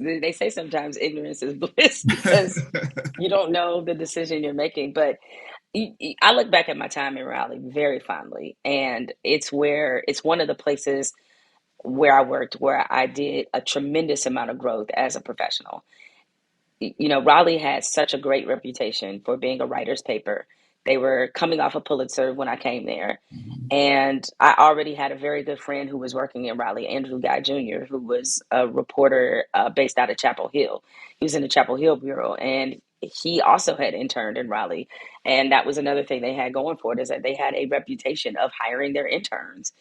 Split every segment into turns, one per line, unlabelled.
they say sometimes ignorance is bliss because you don't know the decision you're making. But I look back at my time in Raleigh very fondly, and it's one of the places where I worked where I did a tremendous amount of growth as a professional. Raleigh had such a great reputation for being a writer's paper. They were coming off a Pulitzer when I came there.
Mhm.
And I already had a very good friend who was working in Raleigh, Andrew Guy Jr., who was a reporter based out of Chapel Hill. He was in the Chapel Hill Bureau, and he also had interned in Raleigh. And that was another thing they had going for it, is that they had a reputation of hiring their interns.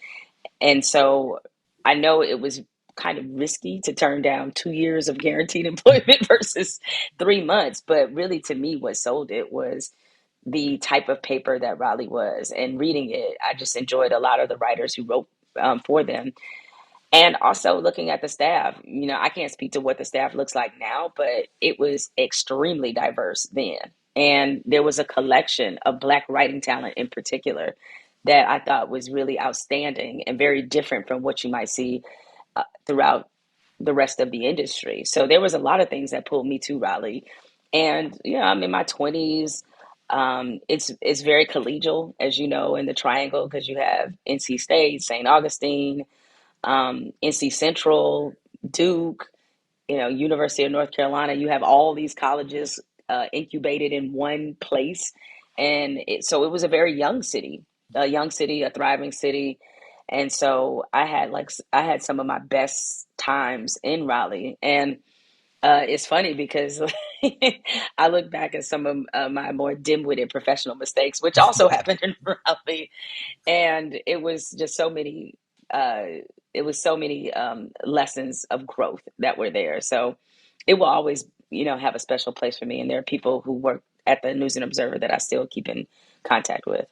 And so I know it was kind of risky to turn down 2 years of guaranteed employment versus 3 months. But really, to me, what sold it was the type of paper that Raleigh was. And reading it, I just enjoyed a lot of the writers who wrote for them. And also looking at the staff, I can't speak to what the staff looks like now, but it was extremely diverse then. And there was a collection of Black writing talent in particular that I thought was really outstanding and very different from what you might see throughout the rest of the industry. So there was a lot of things that pulled me to Raleigh. And I'm in my 20s. It's very collegial, as you know, in the Triangle, because you have NC State, St. Augustine, NC Central, Duke, University of North Carolina. You have all these colleges incubated in one place, and so it was a very young city, a thriving city. And so I had some of my best times in Raleigh, and it's funny because I look back at some of my more dim-witted professional mistakes, which also happened in Raleigh, and uh, it was so many lessons of growth that were there. So it will always, have a special place for me. And there are people who work at the News and Observer that I still keep in contact with.